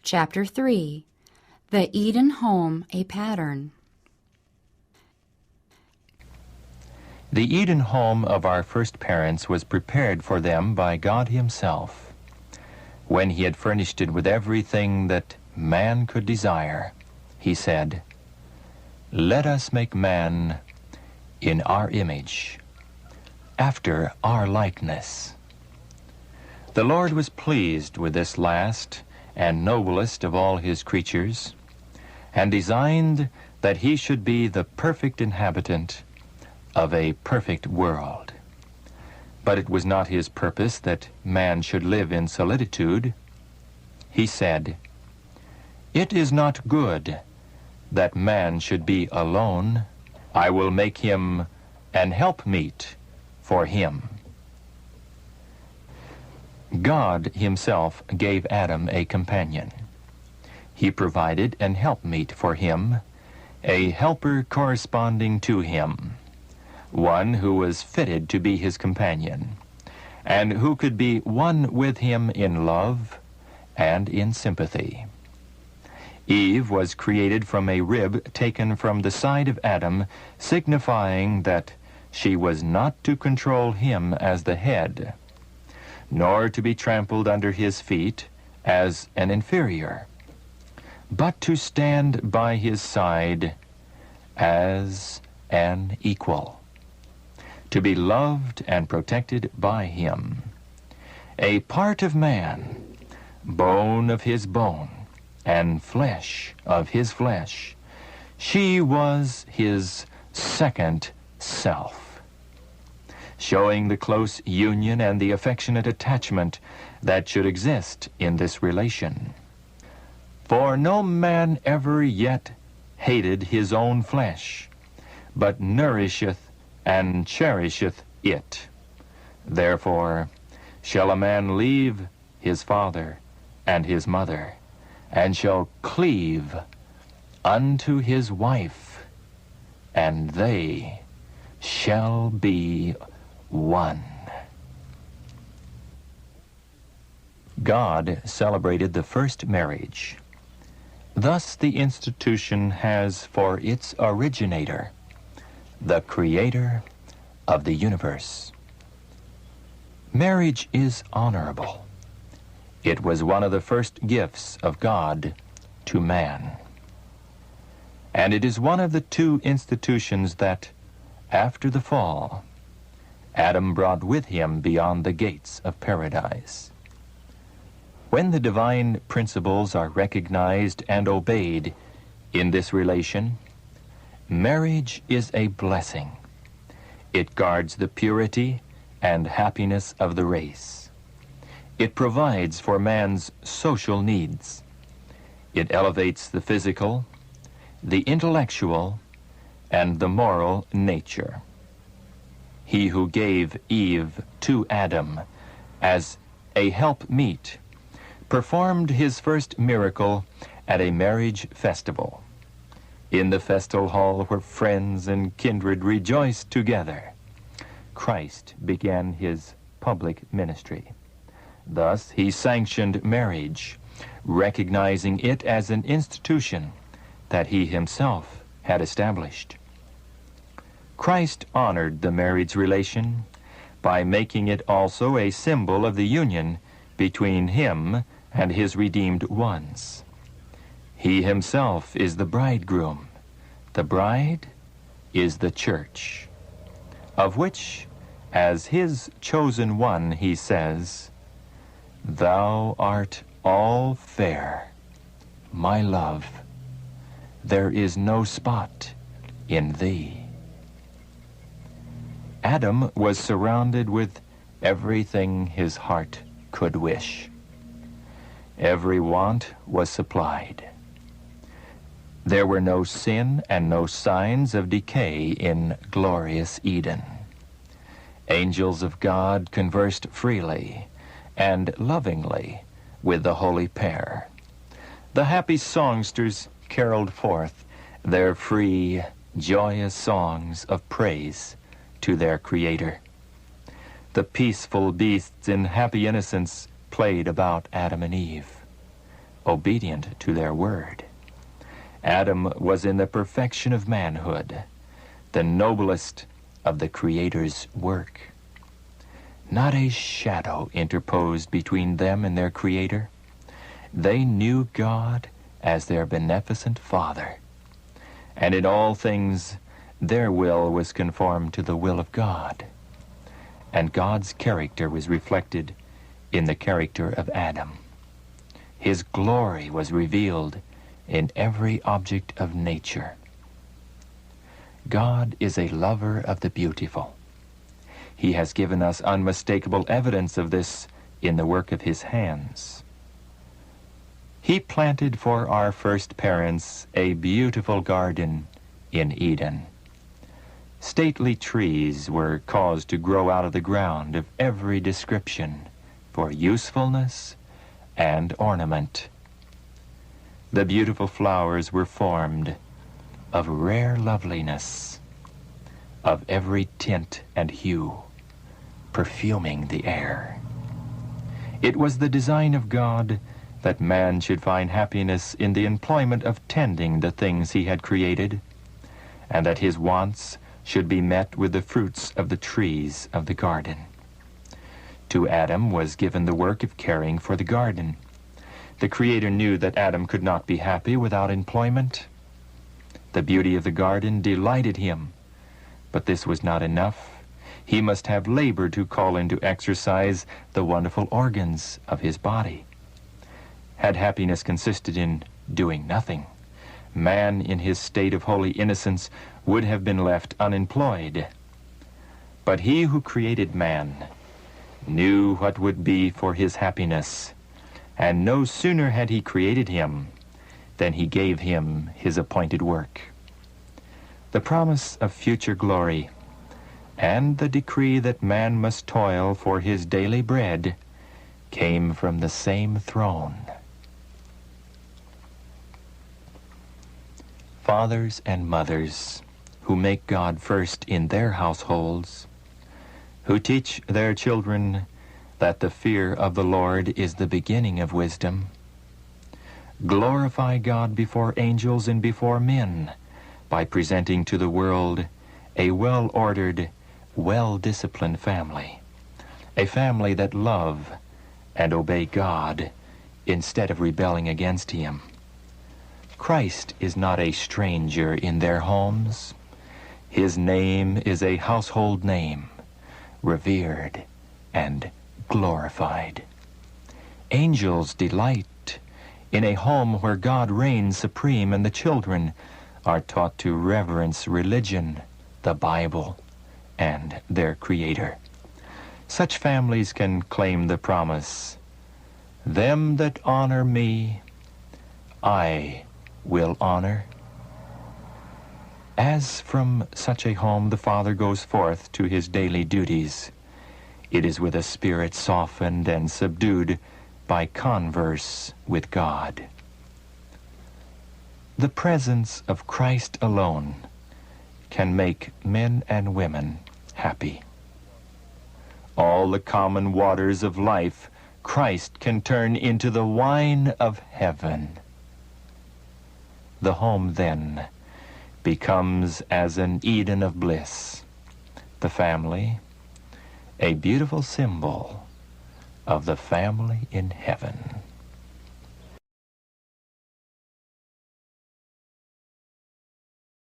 Chapter 3. The Eden Home, a Pattern. The Eden home of our first parents was prepared for them by God Himself. When He had furnished it with everything that man could desire, He said, "Let us make man in our image, after our likeness." The Lord was pleased with this last and noblest of all His creatures, and designed that he should be the perfect inhabitant of a perfect world. But it was not His purpose that man should live in solitude. He said, "It is not good that man should be alone. I will make him an helpmeet for him." God Himself gave Adam a companion. He provided an helpmeet for him, a helper corresponding to him, one who was fitted to be his companion, and who could be one with him in love and in sympathy. Eve was created from a rib taken from the side of Adam, signifying that she was not to control him as the head, nor to be trampled under his feet as an inferior, but to stand by his side as an equal, to be loved and protected by him, a part of man, bone of his bone, and flesh of his flesh. She was his second self, showing the close union and the affectionate attachment that should exist in this relation. For no man ever yet hated his own flesh, but nourisheth and cherisheth it. Therefore shall a man leave his father and his mother, and shall cleave unto his wife, and they shall be one. God celebrated the first marriage. Thus the institution has for its originator the Creator of the universe. Marriage is honorable. It was one of the first gifts of God to man. And it is one of the two institutions that, after the fall, Adam brought with him beyond the gates of paradise. When the divine principles are recognized and obeyed in this relation, marriage is a blessing. It guards the purity and happiness of the race. It provides for man's social needs. It elevates the physical, the intellectual, and the moral nature. He who gave Eve to Adam as a helpmeet performed his first miracle at a marriage festival, in the festal hall where friends and kindred rejoiced together. Christ began his public ministry. Thus he sanctioned marriage, recognizing it as an institution that he himself had established. Christ honored the marriage relation by making it also a symbol of the union between him and his redeemed ones. He himself is the bridegroom. The bride is the church, of which, as his chosen one, he says, "Thou art all fair, my love. There is no spot in thee." Adam was surrounded with everything his heart could wish. Every want was supplied. There were no sin and no signs of decay in glorious Eden. Angels of God conversed freely and lovingly with the holy pair. The happy songsters caroled forth their free, joyous songs of praise to their Creator. The peaceful beasts in happy innocence played about Adam and Eve. obedient to their word. Adam was in the perfection of manhood, the noblest of the Creator's work. Not a shadow interposed between them and their Creator. They knew God as their beneficent Father, and in all things their will was conformed to the will of God, and God's character was reflected in the character of Adam. His glory was revealed in every object of nature. God is a lover of the beautiful. He has given us unmistakable evidence of this in the work of his hands. He planted for our first parents a beautiful garden in Eden. Stately trees were caused to grow out of the ground of every description for usefulness and ornament. The beautiful flowers were formed of rare loveliness, of every tint and hue, perfuming the air. It was the design of God that man should find happiness in the employment of tending the things he had created, and that his wants should be met with the fruits of the trees of the garden. To Adam was given the work of caring for the garden. The Creator knew that Adam could not be happy without employment. The beauty of the garden delighted him, but this was not enough. He must have labor to call into exercise the wonderful organs of his body. Had happiness consisted in doing nothing, man in his state of holy innocence would have been left unemployed. But he who created man knew what would be for his happiness, and no sooner had he created him than he gave him his appointed work. The promise of future glory and the decree that man must toil for his daily bread came from the same throne. Fathers and mothers who make God first in their households, who teach their children that the fear of the Lord is the beginning of wisdom, glorify God before angels and before men by presenting to the world a well-ordered, well-disciplined family, a family that love and obey God instead of rebelling against him. Christ is not a stranger in their homes. His name is a household name, revered and glorified. Angels delight in a home where God reigns supreme and the children are taught to reverence religion, the Bible, and their Creator. Such families can claim the promise, "Them that honor me, I will honor." As from such a home the father goes forth to his daily duties, it is with a spirit softened and subdued by converse with God. The presence of Christ alone can make men and women happy. All the common waters of life Christ can turn into the wine of heaven. The home then becomes as an Eden of bliss, the family a beautiful symbol of the family in heaven.